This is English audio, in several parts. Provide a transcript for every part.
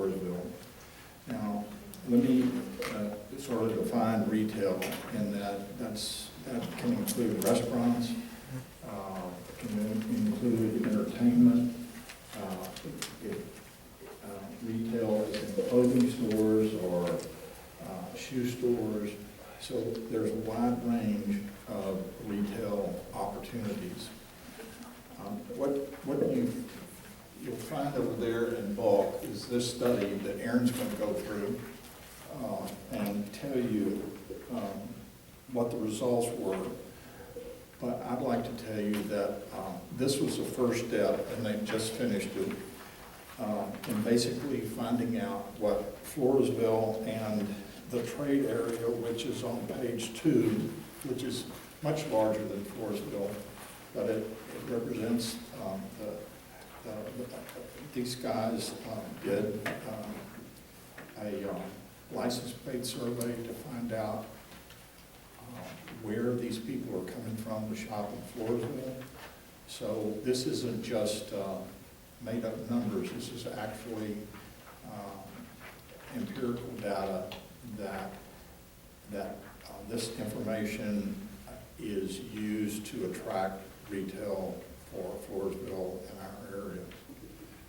Floresville. Now, let me sort of define retail in that can include restaurants, can include entertainment, retail is in clothing stores or shoe stores. So there's a wide range of retail opportunities. What you'll find over there in bulk is this study that Aaron's going to go through and tell you what the results were. But I'd like to tell you that this was the first step, and they just finished it, in basically finding out what Floresville and the trade area, which is on page 2, which is much larger than Floresville, but it represents these guys did a license plate survey to find out where these people are coming from to shop in Floresville. So this isn't just made up numbers. This is actually empirical data that this information is used to attract retail for Floresville and our area.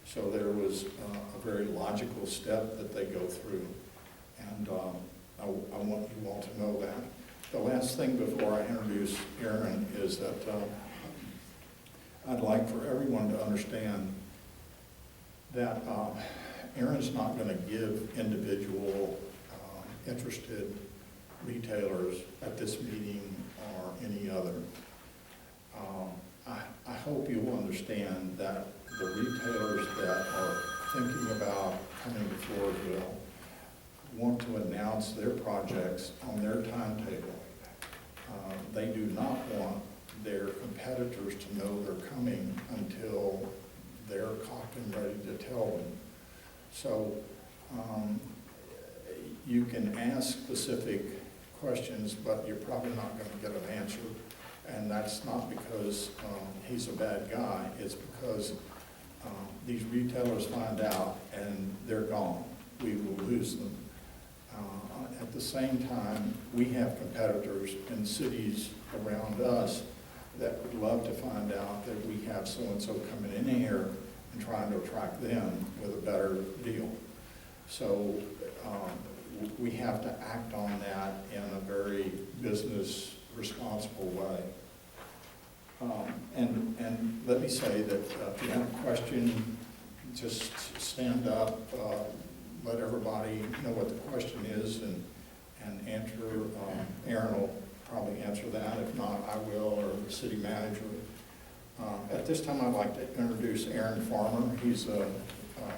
So there was a very logical step that they go through, and I want you all to know that. The last thing before I introduce Aaron is that I'd like for everyone to understand that Aaron's not going to give individual interested retailers at this meeting or any other. I hope you will understand that the retailers that are thinking about coming to Floresville want to announce their projects on their timetable. They do not want their competitors to know they're coming until they're cocked and ready to tell them. So you can ask specific questions, but you're probably not going to get an answer. And that's not because he's a bad guy. It's because these retailers find out and they're gone. We will lose them. At the same time, we have competitors in cities around us that would love to find out that we have so-and-so coming in here and trying to attract them with a better deal. So we have to act on that in a very business responsible way. And let me say that if you have a question, just stand up, let everybody know what the question is, and answer. Aaron will probably answer that. If not, I will, or the city manager. At this time, I'd like to introduce Aaron Farmer. He's a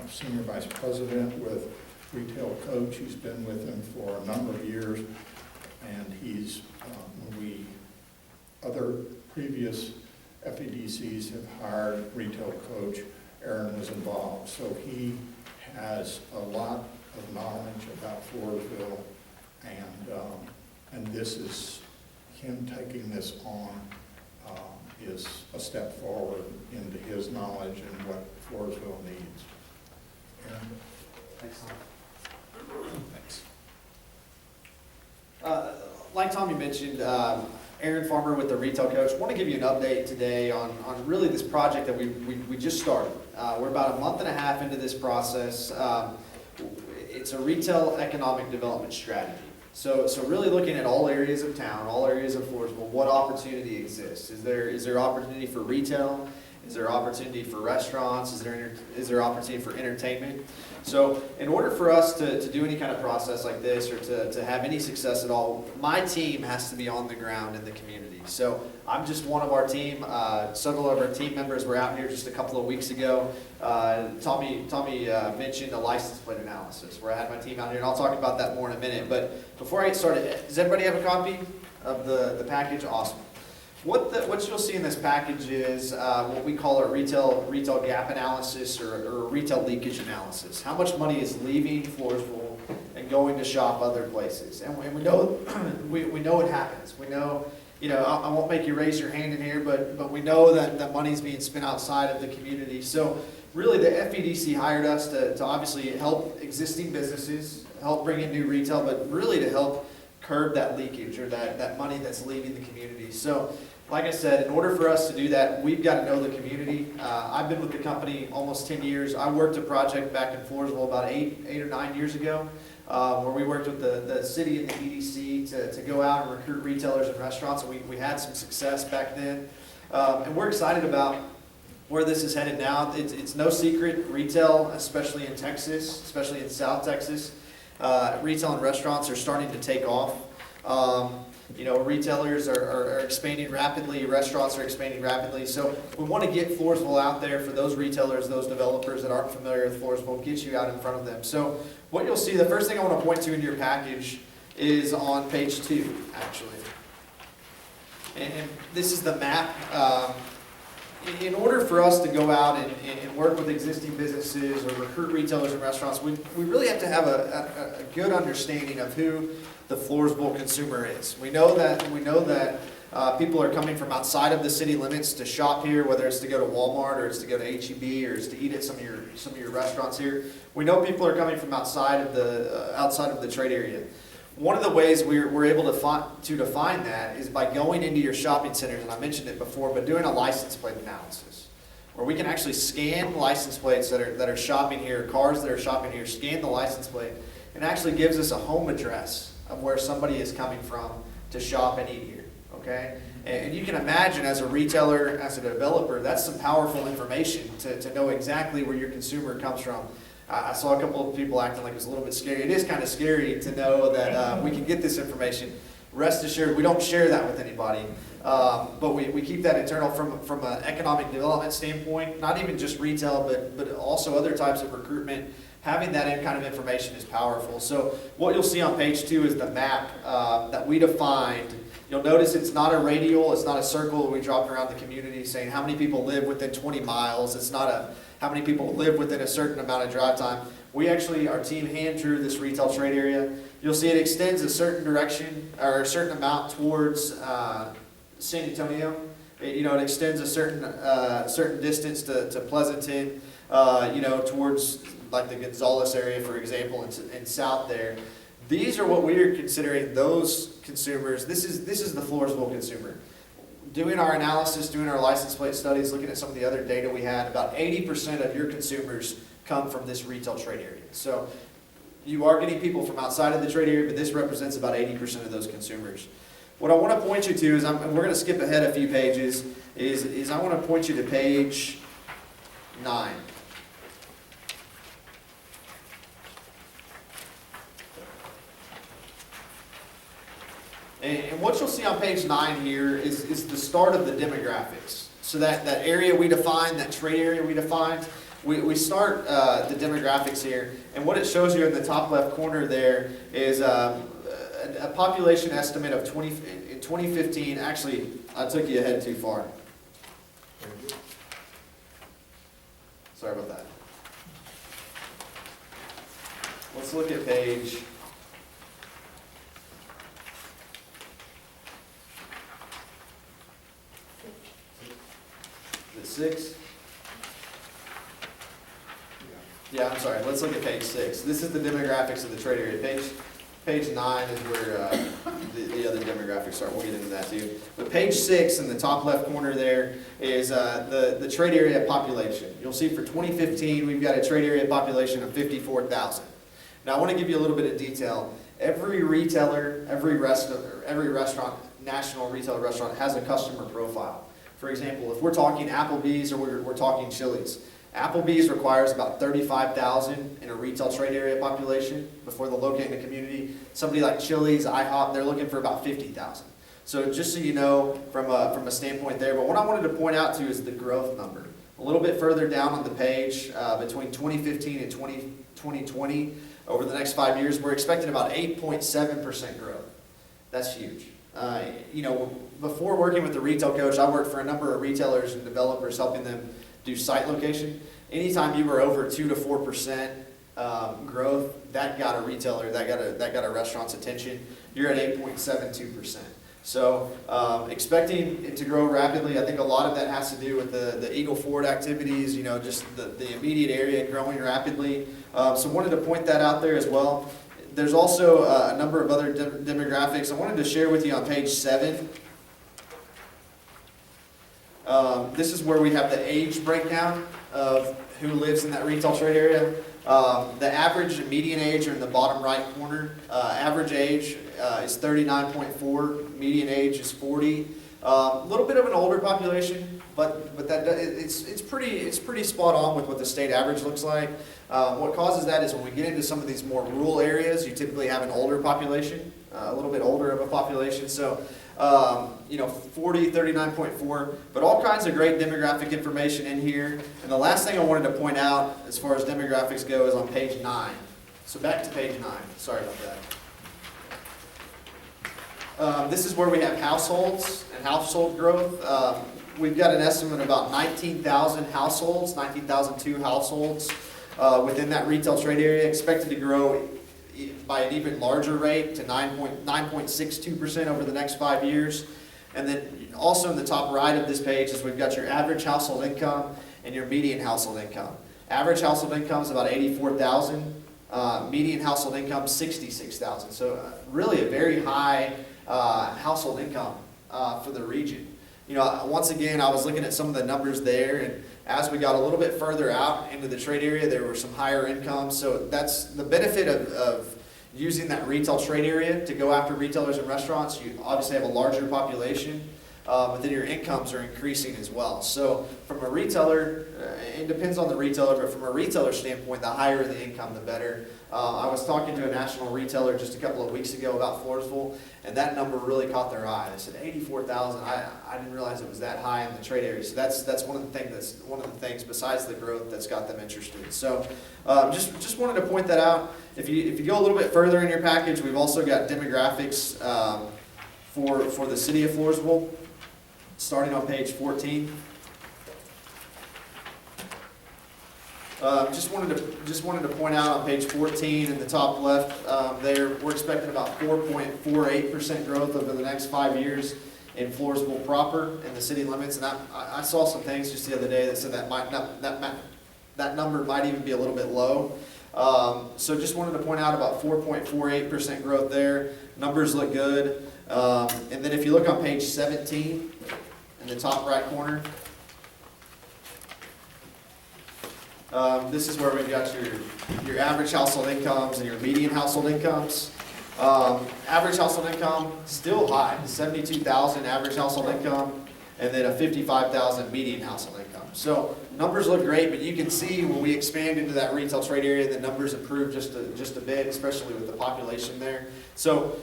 senior vice president with Retail Coach. He's been with him for a number of years, and he's, other previous FEDCs have hired Retail Coach. Aaron was involved, so he has a lot of knowledge about Floresville, and this is him taking this on is a step forward into his knowledge and what Floresville needs. Aaron? Thanks, Thanks. Like Tommy mentioned, Aaron Farmer with the Retail Coach. I want to give you an update today on really this project that we just started. We're about a month and a half into this process. It's a retail economic development strategy. So really looking at all areas of town, all areas of Floresville, what opportunity exists? Is there opportunity for retail? Is there opportunity for restaurants? Is there opportunity for entertainment? So in order for us to do any kind of process like this, or to have any success at all, my team has to be on the ground in the community. So I'm just one of our team. Several of our team members were out here just a couple of weeks ago. Tommy mentioned a license plate analysis where I had my team out here, and I'll talk about that more in a minute. But before I get started, does everybody have a copy of the package? Awesome. What you'll see in this package is what we call a retail gap analysis, or a retail leakage analysis. How much money is leaving Floresville and going to shop other places? And we know we know it happens. We know, I won't make you raise your hand in here, but we know that money's being spent outside of the community. So really the FEDC hired us to obviously help existing businesses, help bring in new retail, but really to help curb that leakage or that money that's leaving the community. So like I said, in order for us to do that, we've got to know the community. I've been with the company almost 10 years. I worked a project back in Floresville about eight or 9 years ago, where we worked with the city and the EDC to go out and recruit retailers and restaurants, and we had some success back then. And we're excited about where this is headed now. It's no secret, retail, especially in Texas, especially in South Texas, retail and restaurants are starting to take off. Retailers are expanding rapidly, restaurants are expanding rapidly. So we want to get Floresville out there for those retailers, those developers that aren't familiar with Floresville, get you out in front of them. So what you'll see, the first thing I want to point to in your package is on page 2, actually. And this is the map. In order for us to go out and work with existing businesses or recruit retailers and restaurants, we really have to have a good understanding of who the Floresville consumer is. We know that people are coming from outside of the city limits to shop here, whether it's to go to Walmart or it's to go to HEB or it's to eat at some of your restaurants here. We know people are coming from outside of the trade area. One of the ways we're able to define that is by going into your shopping centers, and I mentioned it before, but doing a license plate analysis, where we can actually scan license plates that are shopping here, cars that are shopping here, scan the license plate, and actually gives us a home address of where somebody is coming from to shop and eat here, okay? And you can imagine as a retailer, as a developer, that's some powerful information to know exactly where your consumer comes from. I saw a couple of people acting like it was a little bit scary. It is kind of scary to know that we can get this information. Rest assured, we don't share that with anybody, but we keep that internal from an economic development standpoint, not even just retail, but also other types of recruitment. Having that kind of information is powerful. So what you'll see on page 2 is the map that we defined. You'll notice it's not a radial, it's not a circle we dropped around the community saying how many people live within 20 miles. It's not how many people live within a certain amount of drive time. We actually, our team hand drew this retail trade area. You'll see it extends a certain direction or a certain amount towards San Antonio. It extends a certain distance to Pleasanton, towards like the Gonzales area, for example, and south there. These are what we are considering those consumers. This is the Floresville consumer. Doing our analysis, doing our license plate studies, looking at some of the other data we had, about 80% of your consumers come from this retail trade area. So you are getting people from outside of the trade area, but this represents about 80% of those consumers. What I want to point you to is, and we're going to skip ahead a few pages, is I want to point you to page 9. And what you'll see on page 9 here is the start of the demographics. So that area we defined, that trade area we defined, we start the demographics here. And what it shows you in the top left corner there is a population estimate of in 2015. Actually, I took you ahead too far. Sorry about that. Let's look at page 6. Yeah, I'm sorry. Let's look at page 6. This is the demographics of the trade area. Page 9 is where the other demographics are. We'll get into that too. But page 6 in the top left corner there is the trade area population. You'll see for 2015 we've got a trade area population of 54,000. Now I want to give you a little bit of detail. Every retailer, every restaurant, national retail restaurant has a customer profile. For example, if we're talking Applebee's or we're talking Chili's, Applebee's requires about 35,000 in a retail trade area population before they'll locate in the community. Somebody like Chili's, IHOP, they're looking for about 50,000. So just so you know from a standpoint there, but what I wanted to point out to you is the growth number. A little bit further down on the page, between 2015 and 2020, over the next 5 years, we're expecting about 8.7% growth. That's huge. Before working with the retail coach, I worked for a number of retailers and developers helping them do site location. Anytime you were over 2 to 4% growth, that got a retailer, that got a restaurant's attention. You're at 8.72%. So expecting it to grow rapidly. I think a lot of that has to do with the Eagle Ford activities, just the immediate area growing rapidly. So wanted to point that out there as well. There's also a number of other demographics I wanted to share with you on page 7. This is where we have the age breakdown of who lives in that retail trade area. The average and median age are in the bottom right corner. Average age is 39.4, median age is 40. A little bit of an older population, but it's pretty spot on with what the state average looks like. What causes that is when we get into some of these more rural areas, you typically have an older population, a little bit older of a population. So 40, 39.4, but all kinds of great demographic information in here. And the last thing I wanted to point out as far as demographics go is on page 9. So back to page 9, sorry about that. This is where we have households and household growth. We've got an estimate of about 19,000 households, 19,002 households within that retail trade area, expected to grow by an even larger rate to 9.62% over the next 5 years. And then also in the top right of this page is we've got your average household income and your median household income. Average household income is about $84,000, median household income $66,000. So really a very high household income for the region. Once again, I was looking at some of the numbers there, and as we got a little bit further out into the trade area, there were some higher incomes. So that's the benefit of using that retail trade area to go after retailers and restaurants. You obviously have a larger population, but then your incomes are increasing as well. So from a retailer, it depends on the retailer, but from a retailer standpoint, the higher the income, the better. I was talking to a national retailer just a couple of weeks ago about Floresville, and that number really caught their eye. They said 84,000. I didn't realize it was that high in the trade area. So that's one of the things besides the growth that's got them interested. So just wanted to point that out. If you go a little bit further in your package, we've also got demographics for the city of Floresville, starting on page 14. Just wanted to point out on page 14 in the top left there, we're expecting about 4.48% growth over the next 5 years in Floresville proper in the city limits. And I saw some things just the other day that said that number might even be a little bit low. So just wanted to point out about 4.48% growth there. Numbers look good. And then if you look on page 17 in the top right corner, this is where we've got your average household incomes and your median household incomes. Average household income still high, 72,000 average household income, and then a 55,000 median household income. So numbers look great, but you can see when we expand into that retail trade area, the numbers improve just a bit, especially with the population there. So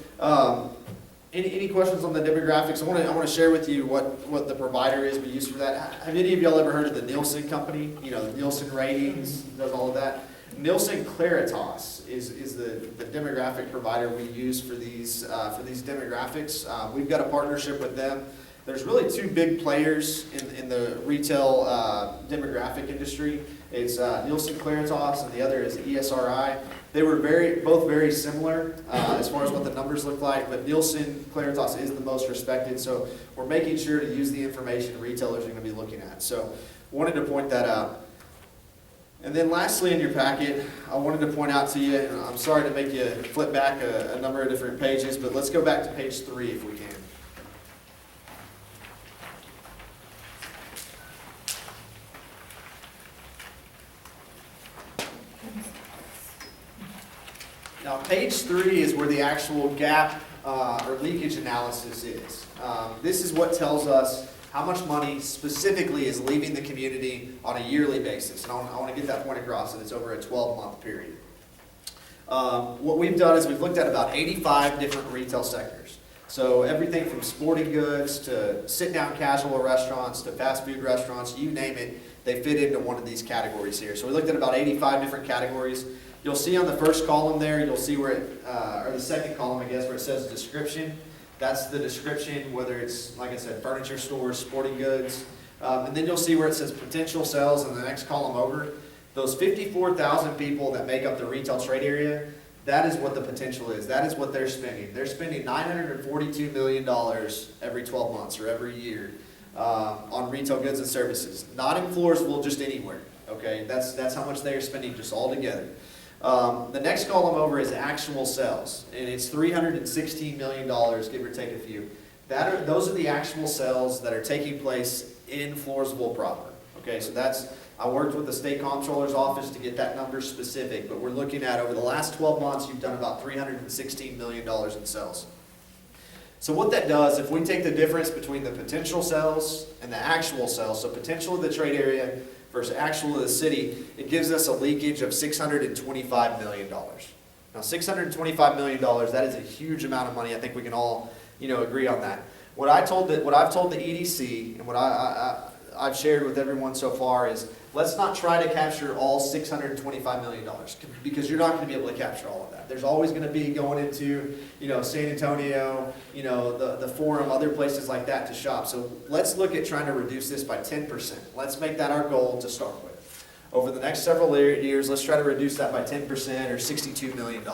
any questions on the demographics? I want to share with you what the provider is we use for that. Have any of y'all ever heard of the Nielsen company? The Nielsen ratings, does all of that. Nielsen Claritas is the demographic provider we use for these demographics. We've got a partnership with them. There's really two big players in the retail demographic industry. It's Nielsen Claritas and the other is ESRI. They were both very similar as far as what the numbers look like, but Nielsen Claritas is the most respected, so we're making sure to use the information retailers are going to be looking at. So wanted to point that out. And then lastly in your packet, I wanted to point out to you, and I'm sorry to make you flip back a number of different pages, but let's go back to page 3 if we can. Now, page 3 is where the actual gap or leakage analysis is. This is what tells us how much money specifically is leaving the community on a yearly basis. And I want to get that point across, and it's over a 12-month period. What we've done is we've looked at about 85 different retail sectors. So everything from sporting goods to sit-down casual restaurants to fast food restaurants, you name it, they fit into one of these categories here. So we looked at about 85 different categories. You'll see on the first column there, you'll see where or the second column, I guess, where it says description. That's the description, whether it's, like I said, furniture stores, sporting goods. And then you'll see where it says potential sales in the next column over. Those 54,000 people that make up the retail trade area, That is what the potential is. That is what they're spending. They're spending $942 million every 12 months or every year on retail goods and services. Not in Floresville, just anywhere. Okay, that's how much they are spending just all together. The next column over is actual sales, and it's $316 million, give or take a few. Those are the actual sales that are taking place in Floresville proper. Okay, so I worked with the state comptroller's office to get that number specific, but we're looking at over the last 12 months, you've done about $316 million in sales. So what that does, if we take the difference between the potential sales and the actual sales, so potential of the trade area versus actual of the city, it gives us a leakage of $625 million. Now, $625 million, that is a huge amount of money. I think we can all, agree on that. What I've told the EDC and what I've shared with everyone so far is let's not try to capture all $625 million because you're not going to be able to capture all of that. There's always going to be going into, San Antonio, the Forum, other places like that to shop. So let's look at trying to reduce this by 10%. Let's make that our goal to start with. Over the next several years, let's try to reduce that by 10% or $62 million.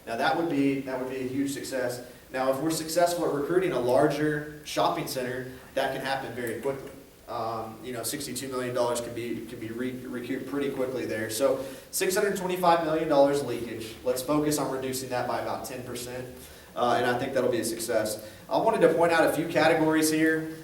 Now that would be a huge success. Now if we're successful at recruiting a larger shopping center, that can happen very quickly. $62 million can be recouped pretty quickly there. So $625 million leakage. Let's focus on reducing that by about 10%, and I think that'll be a success. I wanted to point out a few categories here.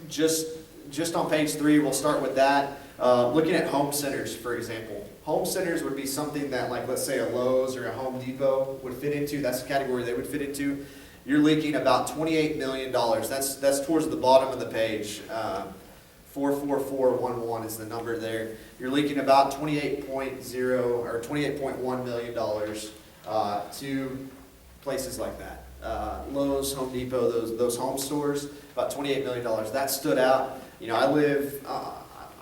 Just on page 3, we'll start with that. Looking at home centers, for example. Home centers would be something that, like, let's say a Lowe's or a Home Depot would fit into. That's the category they would fit into. You're leaking about $28 million. That's towards the bottom of the page. 44411 is the number there. You're leaking about $28.0 or $28.1 million to places like that. Lowe's, Home Depot, those home stores, about $28 million. That stood out.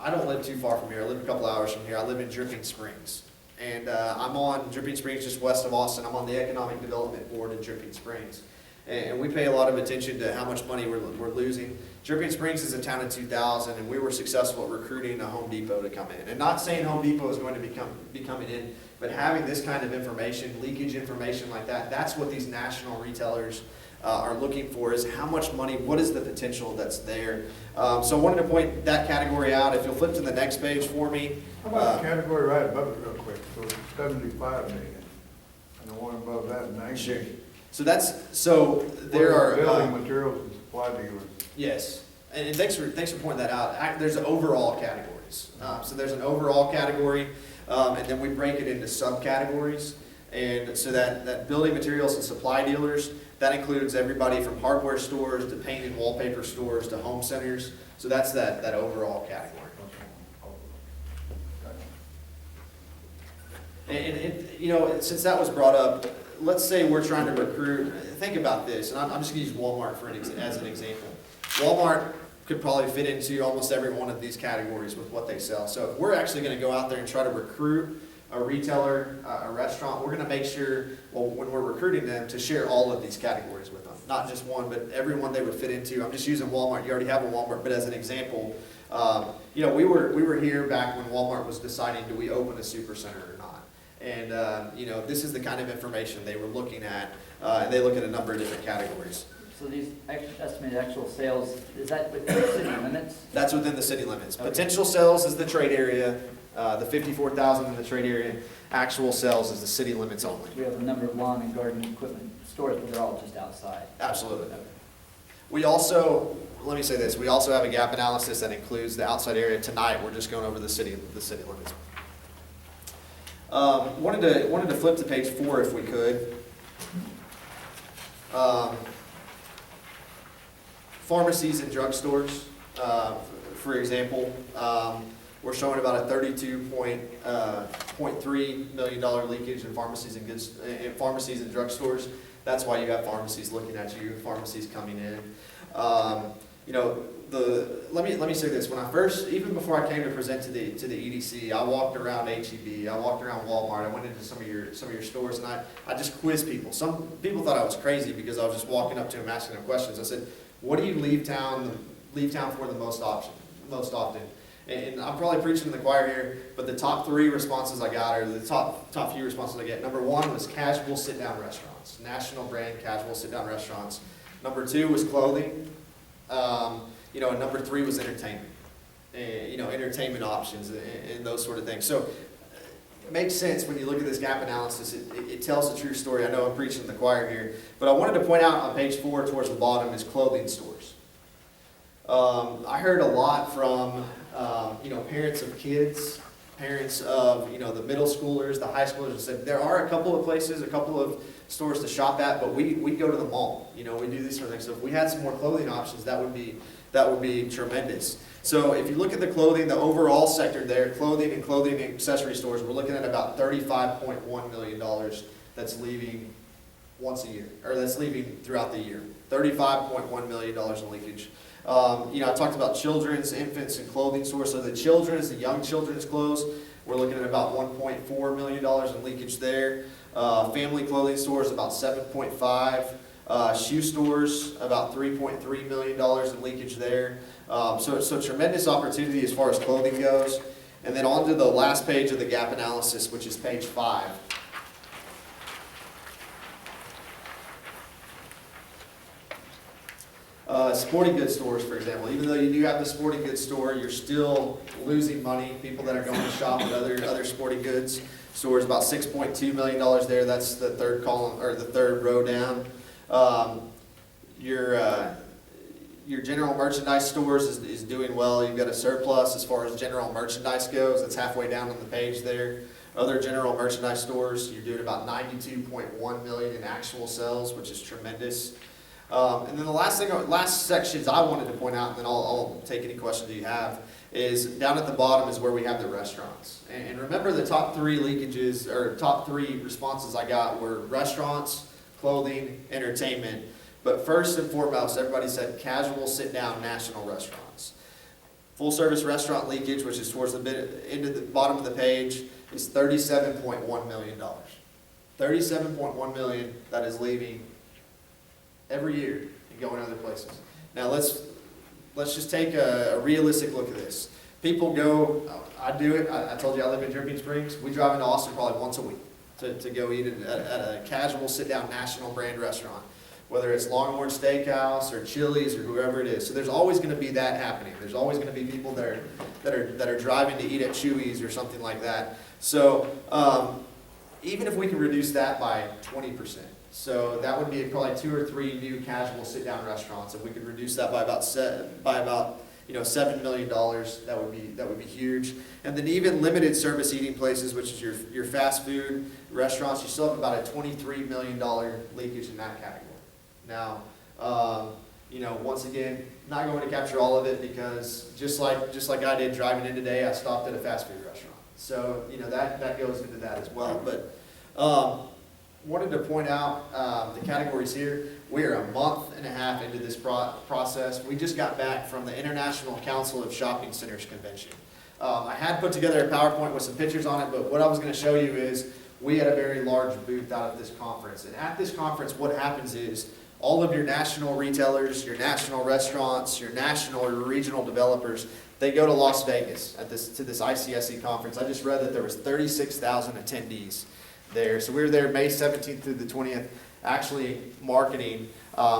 I don't live too far from here. I live a couple hours from here. I live in Dripping Springs. And I'm on Dripping Springs, just west of Austin. I'm on the Economic Development Board in Dripping Springs. And we pay a lot of attention to how much money we're losing. Dripping Springs is a town of 2,000, and we were successful at recruiting a Home Depot to come in. And not saying Home Depot is going to be coming in, but having this kind of information, leakage information like that, that's what these national retailers are looking for, is how much money, what is the potential that's there. So I wanted to point that category out. If you'll flip to the next page for me. How about the category right above it real quick? So it's 75 million, and the one above that, 90. Sure. So there are building materials and supply dealers. Yes, and thanks for pointing that out. There's overall categories. So there's an overall category, and then we break it into subcategories. And so that building materials and supply dealers, that includes everybody from hardware stores to paint and wallpaper stores to home centers. So that's that overall category. And since that was brought up, let's say we're trying to recruit, think about this, and I'm just going to use Walmart as an example. Walmart could probably fit into almost every one of these categories with what they sell. So if we're actually going to go out there and try to recruit a retailer, a restaurant, we're going to make sure, when we're recruiting them, to share all of these categories with them. Not just one, but every one they would fit into. I'm just using Walmart. You already have a Walmart, but as an example, we were here back when Walmart was deciding, do we open a super center or not? And, this is the kind of information they were looking at, and they look at a number of different categories. So these estimated actual sales, is that within the city limits? That's within the city limits. Okay. Potential sales is the trade area, the 54,000 in the trade area. Actual sales is the city limits only. We have a number of lawn and garden equipment stores, but they're all just outside. Absolutely. Okay. We also, let me say this, we also have a gap analysis that includes the outside area. Tonight, we're just going over the city limits. Wanted to flip to page 4 if we could. Pharmacies and drugstores, for example, we're showing about a $32.3 million leakage in pharmacies and drugstores. That's why you have pharmacies looking at you, pharmacies coming in. Let me say this. When I first, even before I came to present to the EDC, I walked around HEB, I walked around Walmart, I went into some of your stores, and I just quizzed people. Some people thought I was crazy because I was just walking up to them asking them questions. I said, "What do you leave town for the most often?" And I'm probably preaching to the choir here, but the top 3 responses I got, or the top few responses I get, number 1 was casual sit-down restaurants, national brand casual sit-down restaurants. Number 2 was clothing, and number 3 was entertainment, entertainment options and those sort of things. So it makes sense when you look at this gap analysis. It tells a true story. I know I'm preaching to the choir here, but I wanted to point out on page 4 towards the bottom is clothing stores. I heard a lot from parents of kids, parents of the middle schoolers, the high schoolers, and said there are a couple of places, a couple of stores to shop at, but we go to the mall. We do these sort of things. So if we had some more clothing options, that would be tremendous. So if you look at the clothing, the overall sector there, clothing and clothing accessory stores, we're looking at about $35.1 million that's leaving once a year, or that's leaving throughout the year. $35.1 million in leakage. I talked about children's, infants, and clothing stores. So the children's, the young children's clothes, we're looking at about $1.4 million in leakage there. Family clothing stores, about 7.5. Shoe stores, about $3.3 million in leakage there. So tremendous opportunity as far as clothing goes. And then on to the last page of the gap analysis, which is page 5. Sporting goods stores, for example, even though you do have the sporting goods store, you're still losing money. People that are going to shop at other sporting goods stores, about $6.2 million there. That's the third column, or the third row down. Your general merchandise stores is doing well. You've got a surplus as far as general merchandise goes. It's halfway down on the page there. Other general merchandise stores, you're doing about $92.1 million in actual sales, which is tremendous. And then the last sections I wanted to point out, and then I'll take any questions that you have, is down at the bottom is where we have the restaurants. And remember the top 3 leakages, or top 3 responses I got were restaurants, clothing, entertainment. But first and foremost, everybody said casual sit-down national restaurants. Full service restaurant leakage, which is towards the bottom of the page, is $37.1 million. $37.1 million that is leaving every year and going other places. Now let's just take a realistic look at this. People go, I do it, I told you I live in Dripping Springs. We drive into Austin probably once a week to go eat at a casual sit-down national brand restaurant, whether it's Longhorn Steakhouse or Chili's or whoever it is. So there's always going to be that happening. There's always going to be people that are driving to eat at Chewy's or something like that. So even if we can reduce that by 20%, so that would be probably 2 or 3 new casual sit-down restaurants. If we could reduce that by about $7 million, that would be huge. And then even limited service eating places, which is your fast food restaurants, you still have about a $23 million leakage in that category. Now, once again, not going to capture all of it because just like I did driving in today, I stopped at a fast food restaurant. So that goes into that as well. But wanted to point out the categories here. We are a month and a half into this process. We just got back from the International Council of Shopping Centers convention. I had put together a PowerPoint with some pictures on it, but what I was going to show you is we had a very large booth out at this conference. And at this conference, what happens is all of your national retailers, your national restaurants, your national or regional developers, they go to Las Vegas to this ICSC conference. I just read that there was 36,000 attendees there. So we were there May 17th through the 20th, actually marketing.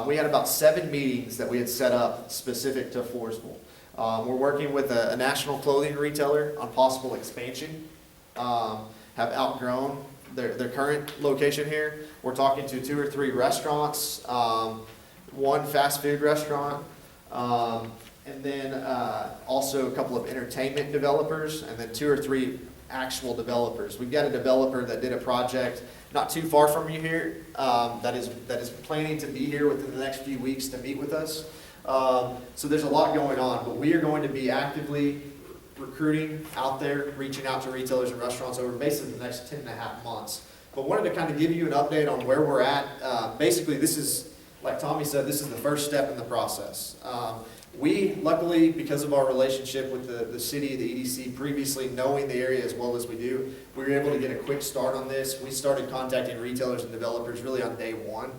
We had about 7 meetings that we had set up specific to Floresville. We're working with a national clothing retailer on possible expansion, have outgrown their current location here. We're talking to 2 or 3 restaurants, 1 fast food restaurant, and then also a couple of entertainment developers, and then 2 or 3 actual developers. We've got a developer that did a project not too far from you here that is planning to be here within the next few weeks to meet with us. So there's a lot going on, but we are going to be actively recruiting out there, reaching out to retailers and restaurants over basically the next 10.5 months. But wanted to kind of give you an update on where we're at. Basically, this is, like Tommy said, this is the first step in the process. We, luckily, because of our relationship with the city, the EDC, previously knowing the area as well as we do, we were able to get a quick start on this. We started contacting retailers and developers really on day 1.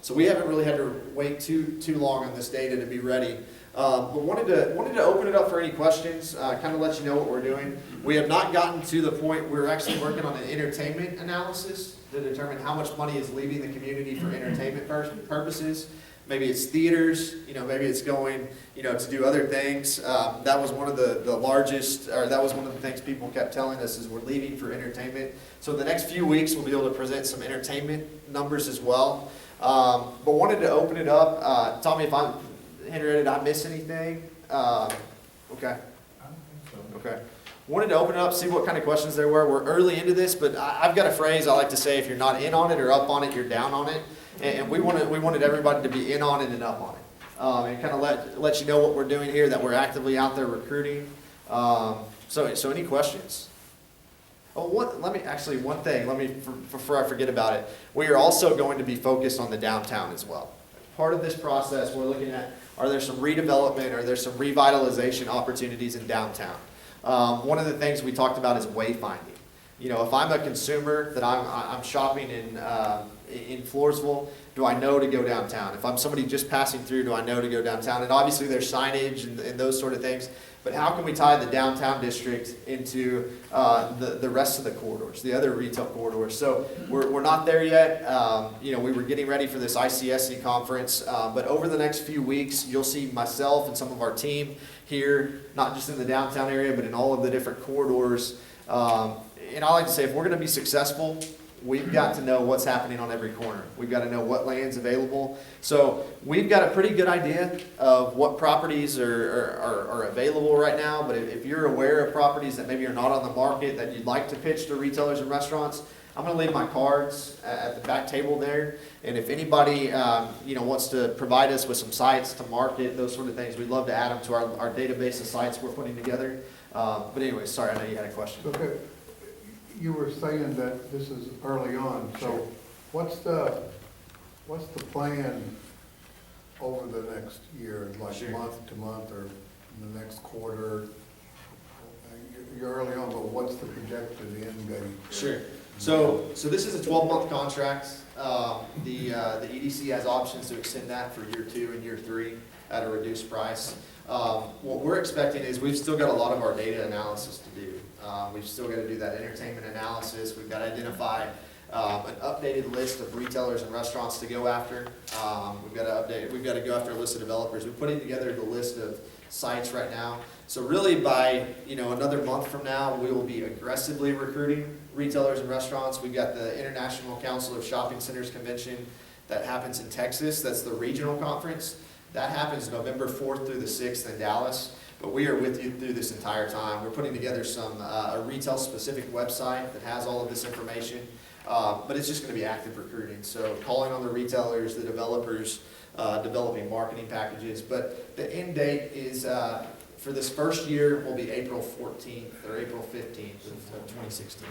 So we haven't really had to wait too long on this data to be ready. But wanted to open it up for any questions, kind of let you know what we're doing. We have not gotten to the point, we're actually working on an entertainment analysis to determine how much money is leaving the community for entertainment purposes. Maybe it's theaters, maybe it's going, to do other things. That was one of the largest, or that was one of the things people kept telling us is we're leaving for entertainment. So the next few weeks, we'll be able to present some entertainment numbers as well. But wanted to open it up. Tell me if Henrietta, did I miss anything? Okay. Okay. Wanted to open it up, see what kind of questions there were. We're early into this, but I've got a phrase I like to say: if you're not in on it or up on it, you're down on it. And we wanted everybody to be in on it and up on it, and kind of let you know what we're doing here, that we're actively out there recruiting. So any questions? Oh, one thing, before I forget about it, we are also going to be focused on the downtown as well. Part of this process, we're looking at, are there some redevelopment, are there some revitalization opportunities in downtown? One of the things we talked about is wayfinding. If I'm a consumer that I'm shopping in Floresville, do I know to go downtown? If I'm somebody just passing through, do I know to go downtown? And obviously there's signage and those sort of things, but how can we tie the downtown district into the rest of the corridors, the other retail corridors? So we're not there yet. We were getting ready for this ICSC conference, but over the next few weeks, you'll see myself and some of our team here, not just in the downtown area, but in all of the different corridors. And I like to say, if we're going to be successful, we've got to know what's happening on every corner. We've got to know what land's available. So we've got a pretty good idea of what properties are available right now. But if you're aware of properties that maybe are not on the market that you'd like to pitch to retailers and restaurants, I'm going to leave my cards at the back table there. And if anybody wants to provide us with some sites to market, those sort of things, we'd love to add them to our database of sites we're putting together. But anyway, sorry, I know you had a question. Okay, you were saying that this is early on, so Sure. what's the plan over the next year, like Sure. month to month or in the next quarter? You're early on, but what's the projected end game? Sure. So this is a 12-month contract. The EDC has options to extend that for year 2 and year 3 at a reduced price. What we're expecting is we've still got a lot of our data analysis to do. We've still got to do that entertainment analysis. We've got to identify an updated list of retailers and restaurants to go after. We've got to go after a list of developers. We're putting together the list of sites right now. So really by another month from now, we will be aggressively recruiting retailers and restaurants. We've got the International Council of Shopping Centers Convention that happens in Texas. That's the regional conference. That happens November 4th through the 6th in Dallas. But we are with you through this entire time. We're putting together a retail-specific website that has all of this information. But it's just going to be active recruiting. So calling on the retailers, the developers, developing marketing packages. But the end date is, for this first year, will be April 14th or April 15th of 2016.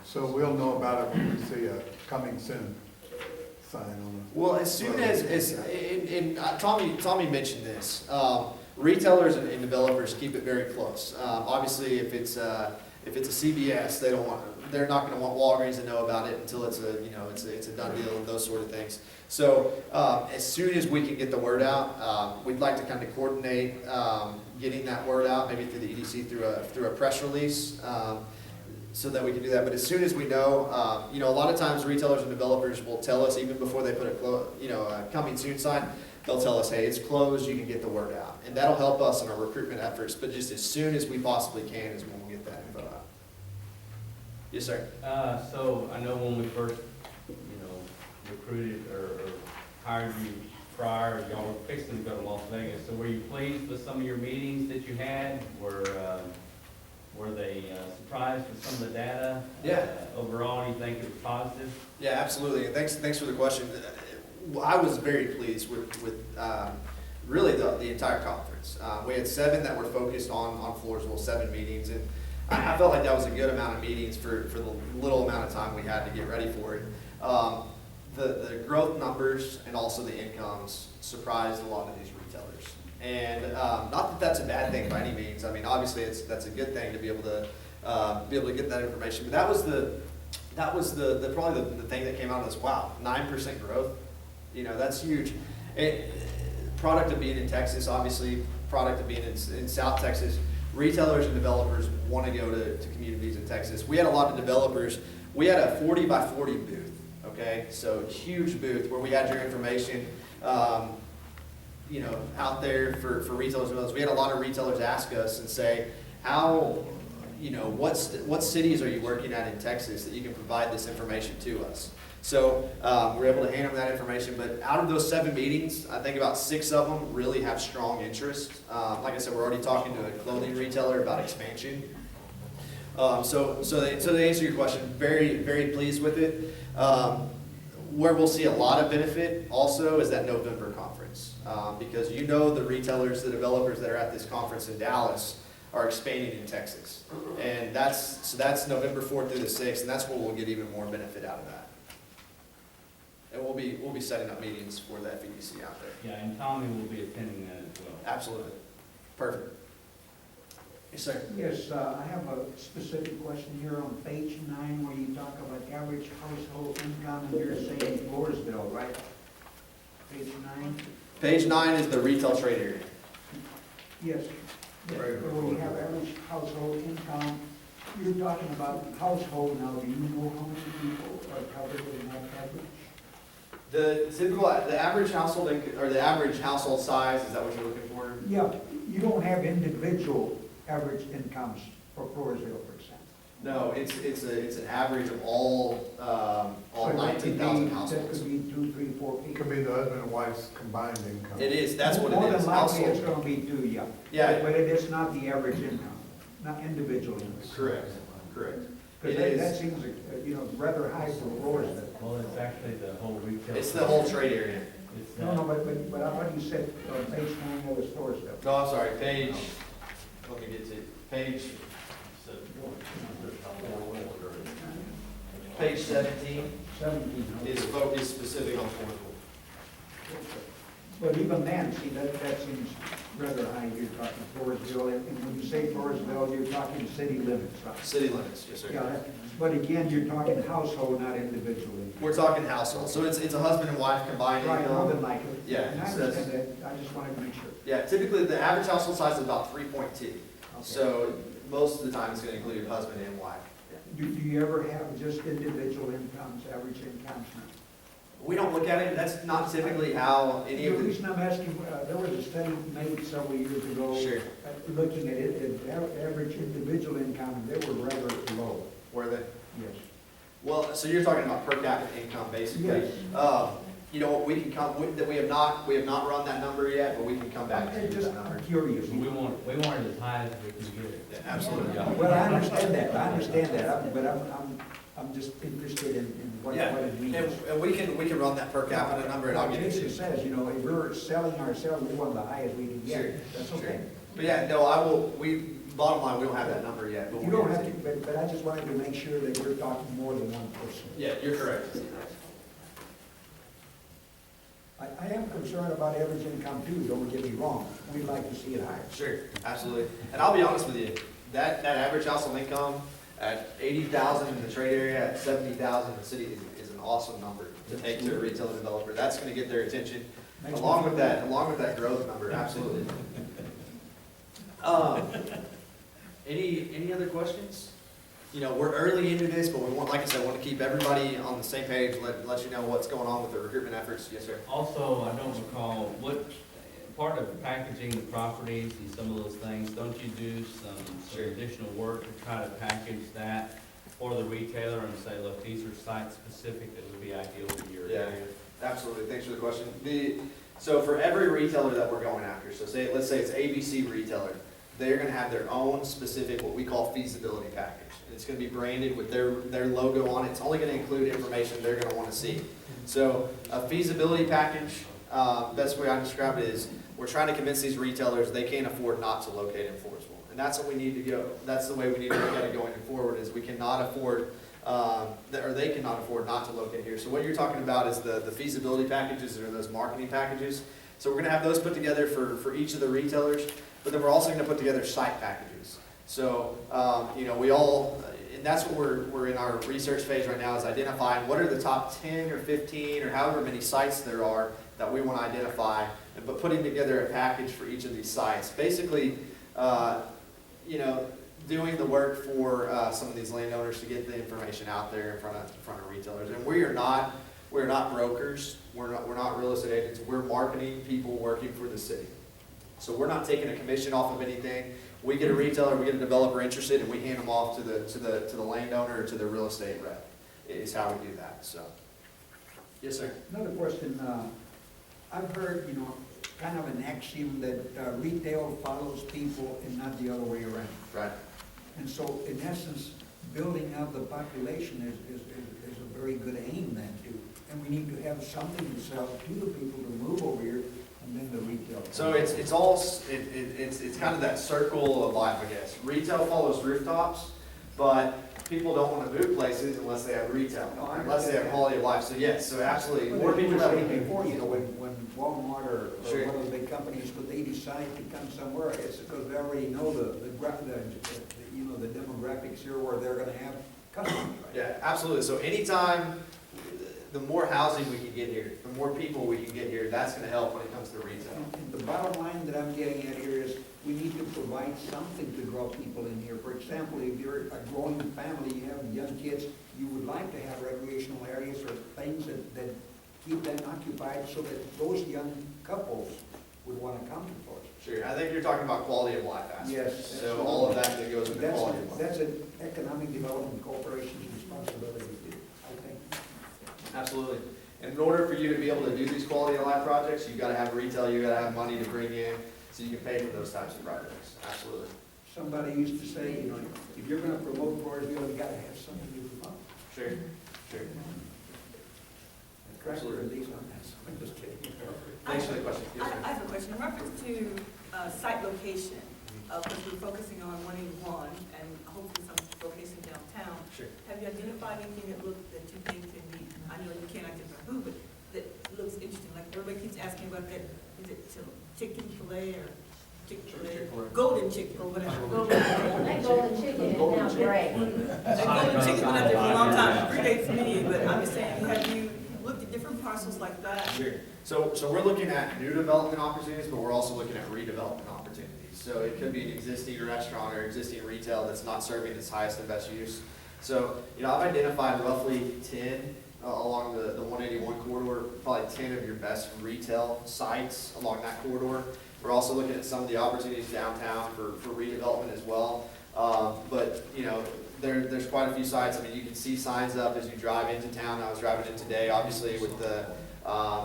So we'll know about it when we see a coming soon sign on it. Well, as soon as Tommy mentioned this, retailers and developers keep it very close. Obviously, if it's a CVS, they're not going to want Walgreens to know about it until it's a done deal and those sort of things. So as soon as we can get the word out, we'd like to kind of coordinate getting that word out, maybe through the EDC through a press release. So that we can do that. But as soon as we know, a lot of times retailers and developers will tell us even before they put a coming soon sign, they'll tell us, hey, it's closed, you can get the word out. And that'll help us in our recruitment efforts, but just as soon as we possibly can is when we'll get that info out. Yes, sir. So I know when we first, recruited or hired you prior, y'all were fixing to go to Las Vegas. So were you pleased with some of your meetings that you had? Were they surprised with some of the data? Yeah. Overall, do you think it was positive? Yeah, absolutely. And thanks for the question. I was very pleased with really the entire conference. We had 7 that were focused on Floresville, 7 meetings, and I felt like that was a good amount of meetings for the little amount of time we had to get ready for it. The growth numbers and also the incomes surprised a lot of these retailers. And not that that's a bad thing by any means. I mean, obviously that's a good thing to be able to get that information. But that was probably the thing that came out of this. Wow, 9% growth. That's huge. product of being in Texas, obviously, product of being in South Texas, retailers and developers want to go to communities in Texas. We had a lot of developers. We had a 40 by 40 booth, okay? So huge booth where we had your information, you know, out there for retailers and developers. We had a lot of retailers ask us and say, how, you know, what cities are you working at in Texas that you can provide this information to us? So we're able to hand them that information, but out of those 7 meetings, I think about 6 of them really have strong interest. Like I said, we're already talking to a clothing retailer about expansion. So to answer your question, very, very pleased with it. Where we'll see a lot of benefit also is that November conference. Because you know the retailers, the developers that are at this conference in Dallas are expanding in Texas. And that's November 4th through the 6th, and that's where we'll get even more benefit out of that. And we'll be setting up meetings for the FEDC out there. Yeah, and Tommy will be attending that as well. Absolutely. Perfect. Yes, sir. Yes, I have a specific question here on page 9 where you talk about average household income, and you're saying Floresville, right? Page 9? Page 9 is the retail trade area. Yes. Where you have average household income, you're talking about household now. Do you know how many people are covered in that average? The average household or the average household size, is that what you're looking for? Yeah, you don't have individual average incomes for Floresville, for example. No, it's an average of all So that could 19,000 be- households. That could be 2, 3, 4 It people. could be the husband and wife's combined income. It is, that's what More it than is, likely, it's household. gonna be 2, yeah. Yeah. But it is not the average income, not individual income. Correct. Because It that is, seems, you know, rather high for Floresville. Well, it's actually the whole retail. it's the whole trade area. It's No, no, but I thought you said on page 9 that was Floresville. No, I'm sorry, page, let me get to page 17 17. is specific on Floresville. But even then, see, that seems rather high. You're talking Floresville, and when you say Floresville, you're talking city limits, right? City limits, yes, sir. Yeah, but again, you're talking household, not individual. We're talking household, so it's a husband and wife combined Right, more than income. likely. Yeah, And I so that's- understand that, I just wanted to make sure. Yeah, typically the average household size is about 3.2. Okay. So most of the time it's gonna include husband and wife. Do you ever have just individual incomes, average incomes? We don't look at it, that's not typically how any The of the, reason I'm asking, there was a study made several years ago. Sure. Looking at it, the average individual income, they were rather low. where they, Yes. well, so you're talking about per capita income basically. Yes. You know, we can come, we have not run that number yet, but we can come back to you with Just, that number. I'm curious. We want it as high as we can get it. Yeah, absolutely. Well, I understand that, but I'm just interested in what Yeah, it means. and we can run that per capita number and I'll give it to Jason you. says, you know, if we're selling ourselves, we want the highest we can Sure, get. That's sure. okay. But yeah, no, bottom line, we don't have that number yet. But You we'll don't give have it to, but I just wanted to make sure that you're talking more than one person. Yeah, you're correct. I am concerned about average income too, don't get me wrong. We'd like to see it higher. Sure, absolutely. And I'll be honest with you, that average household income at 80,000 in the trade area, at 70,000 in the city is an awesome number to take to a retail developer. That's gonna get their attention, Makes me along with feel that growth number, absolutely. Any other questions? You know, we're early into this, but we want, like I said, want to keep everybody on the same page, let you know what's going on with the recruitment efforts. Yes, sir. Also, I don't recall, what, part of packaging the properties and some of those things, don't you do some additional work to try to package that for the retailer and say, look, these are site-specific that would be ideal for your Yeah. area? Absolutely, thanks for the question. So for every retailer that we're going after, so let's say it's ABC retailer, they're gonna have their own specific, what we call feasibility package. It's gonna be branded with their logo on it. It's only gonna include information they're gonna wanna see. So a feasibility package, best way I describe it is, we're trying to convince these retailers they can't afford not to locate in Floresville. And that's what we need to go, that's the way we need to look at it going forward, is we cannot afford, or they cannot afford not to locate here. So what you're talking about is the feasibility packages, or those marketing packages. So we're gonna have those put together for each of the retailers, but then we're also gonna put together site packages. So, you know, we all, in And that's what we're in our research phase right now, is identifying what are the top 10 or 15 or however many sites there are that we want to identify, but putting together a package for each of these sites. Basically, you know, doing the work for some of these landowners to get the information out there in front of retailers. And we're not brokers. We're not real estate agents. We're marketing people working for the city. So we're not taking a commission off of anything. We get a retailer, we get a developer interested, and we hand them off to the landowner or to the real estate rep. Is how we do that. So, yes, sir. Another question, I've heard, you know, kind of an axiom that retail follows people and not the other way around. Right. And so, in essence, building up the population is a very good aim then too. And we need to have something to sell to the people to move over here, and then the retail. So it's kind of that circle of life, I guess. Retail follows rooftops, but people don't want to move places unless they have retail, No, I unless they have understand quality of life. So yes, so absolutely, Well, more they people were that saying we before, you know, when Walmart or Sure. one of the big companies, could they decide to come somewhere, it's because they already know the you know, the demographics here where they're gonna have customers, right? Yeah, absolutely. So anytime, the more housing we can get here, the more people we can get here, that's going to help when it comes to retail. And the bottom line that I'm getting at here is, we need to provide something to draw people in here. For example, if you're a growing family, you have young kids, you would like to have recreational areas or things that keep them occupied so that those young couples would want to come to Floresville. Sure. I think you're talking about quality of life aspects. Yes. So all of that goes with the quality of life. That's an economic development corporation's responsibility, I think. Absolutely. And in order for you to be able to do these quality of life projects, you've got to have retail, you've got to have money to bring in, so you can pay for those types of projects. Absolutely. Somebody used to say, you know, if you're gonna promote Floresville, you gotta have something to promote. Sure. Sure. Tractor at least on that, so I'm just kidding. Thanks for the question. Yes, I sir. have a question. In reference to site location, because we're focusing on 181 and hopefully some location downtown. Sure. Have you identified anything that you think can be, I know you can't identify who, but that looks interesting? Like everybody keeps asking about that, is it Chick-fil-A or Chick-fil-A. Golden Chick-fil-A, whatever. That golden chicken is now great. That Golden Chicken been out there for a long time, predates me, but I'm just saying, have you looked at different parcels like that? Sure. So we're looking at new development opportunities, but we're also looking at redevelopment opportunities. So it could be an existing restaurant or existing retail that's not serving its highest and best use. So, you know, I've identified roughly 10 along the 181 corridor, probably 10 of your best retail sites along that corridor. We're also looking at some of the opportunities downtown for redevelopment as well. But, you know, there's quite a few sites. I mean, you can see signs up as you drive into town. I was driving in today, obviously, with the,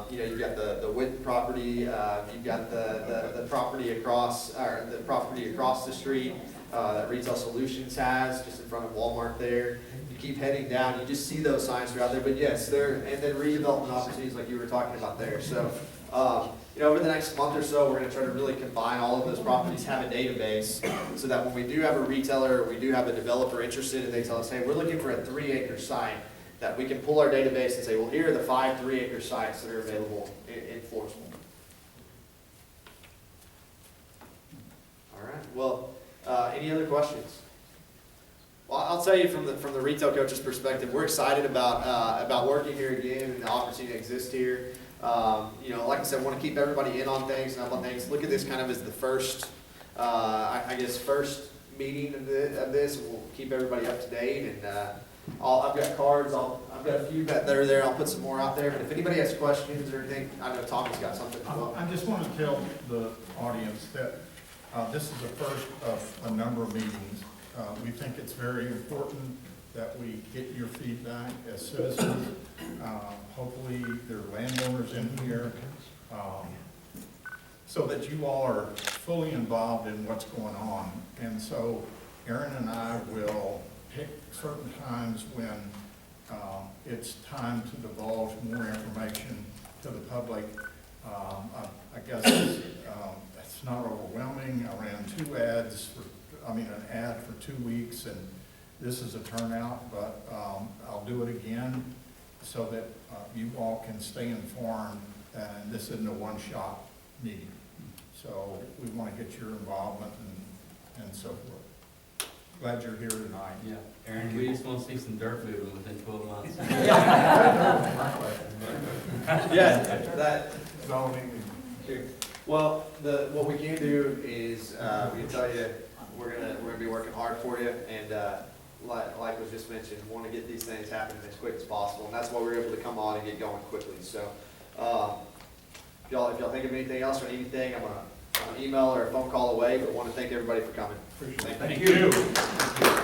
you know, you've got the Witten property, you've got the property across, or the property across the street that Retail Solutions has, just in front of Walmart there. You keep heading down, you just see those signs throughout there. But yes, and then redevelopment opportunities like you were talking about there. So, you know, over the next month or so, we're going to try to really combine all of those properties, have a database, so that when we do have a retailer, or we do have a developer interested, and they tell us, hey, we're looking for a 3-acre site, that we can pull our database and say, well, here are the 5 3-acre sites that are available in Floresville. All right. Well, any other questions? Well, I'll tell you from the retail coach's perspective, we're excited about working here again and the opportunity that exists here. You know, like I said, I want to keep everybody in on things and up on things. Look at this kind of as the first, I guess, first meeting of this. We'll keep everybody up to date, and I've got cards. I've got a few that are there. I'll put some more out there. But if anybody has questions or anything, I know Tommy's got something as well. I just want to tell the audience that this is the first of a number of meetings. We think it's very important that we get your feedback as citizens. Hopefully there are landowners in here, so that you all are fully involved in what's going on. And so Aaron and I will pick certain times when it's time to divulge more information to the public. I guess it's not overwhelming. I ran 2 ads, an ad for 2 weeks, and this is a turnout, but I'll do it again so that you all can stay informed, and this isn't a one-shot meeting. So we want to get your involvement and so forth. glad you're here tonight. Yeah, Aaron, we just want to see some dirt moving within 12 months. Yeah, that, Zoning well, what we can do is, we can tell you, we're gonna be working hard for you, and, like was just mentioned, want to get these things happening as quick as possible, and that's why we were able to come on and get going quickly, so, if y'all think of anything else or anything, I'm an email or a phone call away, but want to thank everybody for coming. appreciate it. Thank you.